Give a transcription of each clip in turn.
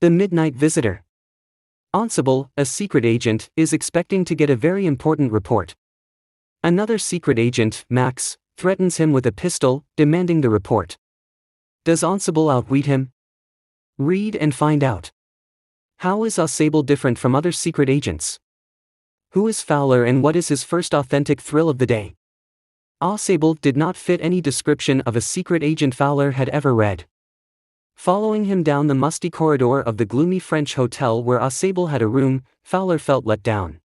The Midnight Visitor. Ausable, a secret agent, is expecting to get a very important report. Another secret agent, Max, threatens him with a pistol, demanding the report. Does Ausable outwit him? Read and find out. How is Ausable different from other secret agents? Who is Fowler and what is his first authentic thrill of the day? Ausable did not fit any description of a secret agent Fowler had ever read. Following him down the musty corridor of the gloomy French hotel where Ausable had a room, Fowler felt let down.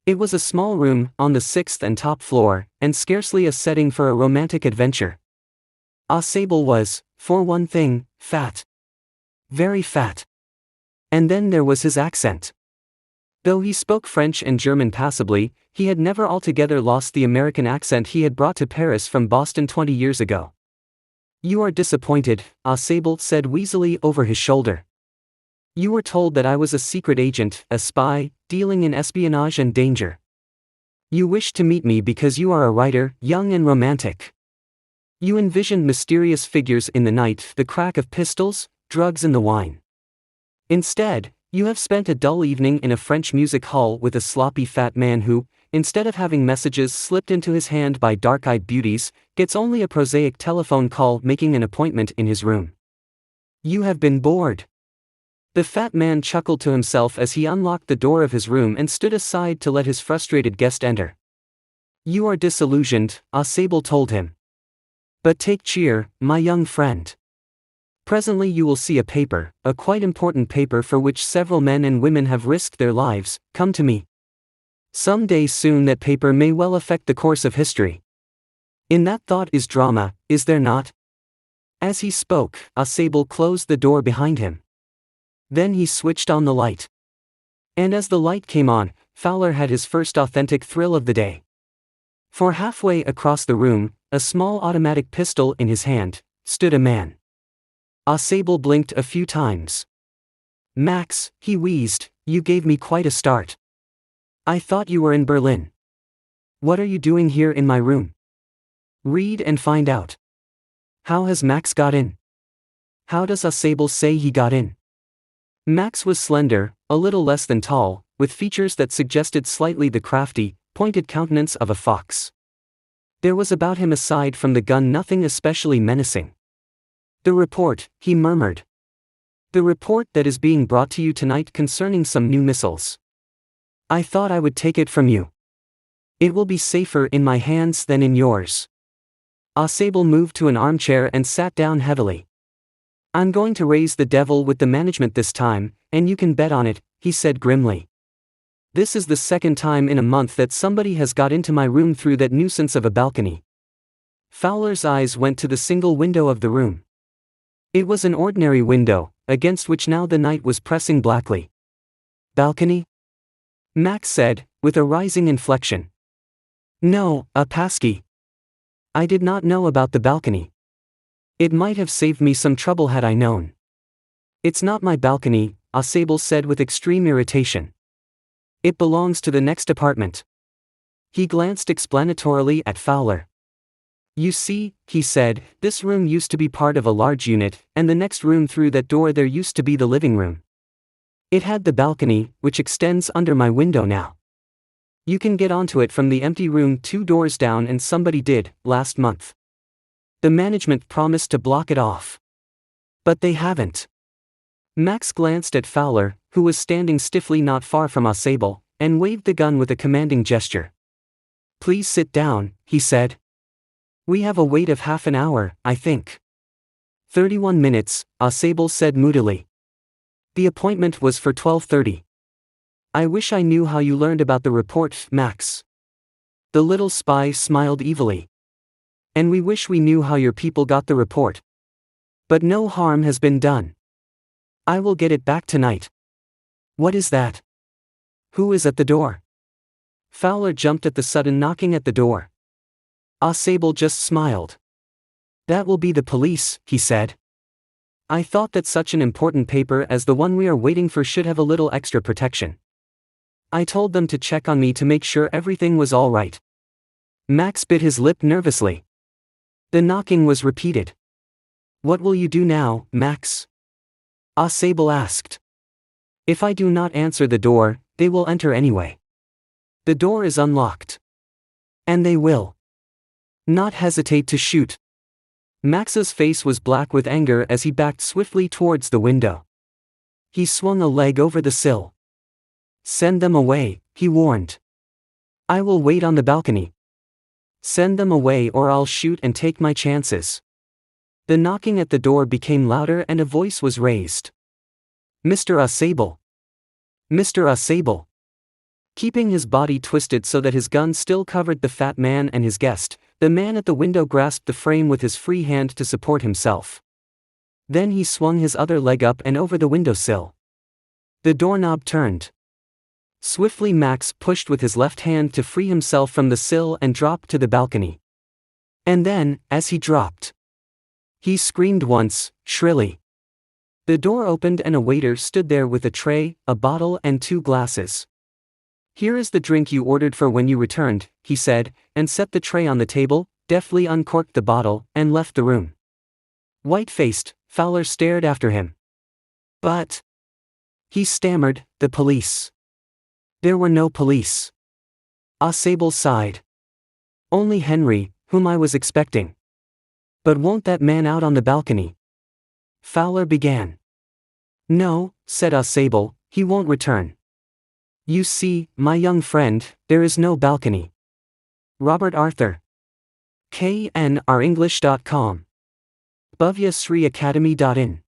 It was a small room, on the 6th and top floor, and scarcely a setting for a romantic adventure. Ausable was, for one thing, fat. Very fat. And then there was his accent. Though he spoke French and German passably, he had never altogether lost the American accent he had brought to Paris from Boston 20 years ago. "You are disappointed," Ausable said wheezily over his shoulder. "You were told that I was a secret agent, a spy, dealing in espionage and danger. You wished to meet me because you are a writer, young and romantic. You envisioned mysterious figures in the night, the crack of pistols, drugs and the wine. Instead, you have spent a dull evening in a French music hall with a sloppy fat man who, instead of having messages slipped into his hand by dark-eyed beauties, gets only a prosaic telephone call making an appointment in his room. You have been bored." The fat man chuckled to himself as he unlocked the door of his room and stood aside to let his frustrated guest enter. "You are disillusioned," Ausable told him. "But take cheer, my young friend. Presently you will see a paper, a quite important paper for which several men and women have risked their lives. Come to me. Some day soon that paper may well affect the course of history. In that thought is drama, is there not?" As he spoke, Ausable closed the door behind him. Then he switched on the light. And as the light came on, Fowler had his first authentic thrill of the day. For halfway across the room, a small automatic pistol in his hand, stood a man. Ausable blinked a few times. "Max," he wheezed, "you gave me quite a start. I thought you were in Berlin. What are you doing here in my room? Read and find out. How has Max got in? How does Ausable say he got in?" Max was slender, a little less than tall, with features that suggested slightly the crafty, pointed countenance of a fox. There was about him aside from the gun nothing especially menacing. "The report," he murmured. "The report that is being brought to you tonight concerning some new missiles. I thought I would take it from you. It will be safer in my hands than in yours." Ausable moved to an armchair and sat down heavily. "I'm going to raise the devil with the management this time, and you can bet on it," he said grimly. "This is the second time in a month that somebody has got into my room through that nuisance of a balcony." Fowler's eyes went to the single window of the room. It was an ordinary window, against which now the night was pressing blackly. "Balcony?" Max said, with a rising inflection. "No, a passkey. I did not know about the balcony. It might have saved me some trouble had I known." "It's not my balcony," Ausable said with extreme irritation. "It belongs to the next apartment." He glanced explanatorily at Fowler. "You see," he said, "this room used to be part of a large unit, and the next room through that door there used to be the living room. It had the balcony, which extends under my window now. You can get onto it from the empty room 2 doors down, and somebody did, last month. The management promised to block it off. But they haven't." Max glanced at Fowler, who was standing stiffly not far from Ausable, and waved the gun with a commanding gesture. "Please sit down," he said. "We have a wait of half an hour, I think." 31 minutes, Ausable said moodily. "The appointment was for 12:30. I wish I knew how you learned about the report, Max." The little spy smiled evilly. "And we wish we knew how your people got the report. But no harm has been done. I will get it back tonight." "What is that? Who is at the door?" Fowler jumped at the sudden knocking at the door. Ausable just smiled. "That will be the police," he said. "I thought that such an important paper as the one we are waiting for should have a little extra protection. I told them to check on me to make sure everything was all right." Max bit his lip nervously. The knocking was repeated. "What will you do now, Max?" Ausable asked. If I do not answer the door, they will enter anyway. The door is unlocked. And they will not hesitate to shoot. Max's face was black with anger as he backed swiftly towards the window. He swung a leg over the sill. Send them away, he warned. I will wait on the balcony. Send them away or I'll shoot and take my chances. The knocking at the door became louder and a voice was raised. Mr. Ausable. Mr. Ausable. Keeping his body twisted so that his gun still covered the fat man and his guest, the man at the window grasped the frame with his free hand to support himself. Then he swung his other leg up and over the windowsill. The doorknob turned. Swiftly Max pushed with his left hand to free himself from the sill and dropped to the balcony. And then, as he dropped, he screamed once, shrilly. The door opened and a waiter stood there with a tray, a bottle and 2 glasses. Here is the drink you ordered for when you returned, he said, and set the tray on the table, deftly uncorked the bottle, and left the room. White-faced, Fowler stared after him. But, he stammered, the police. There were no police. Ausable sighed. Only Henry, whom I was expecting. But won't that man out on the balcony? Fowler began. No, said Ausable, he won't return. You see, my young friend, there is no balcony. Robert Arthur. knrenglish.com. Bhavya Sri Academy.in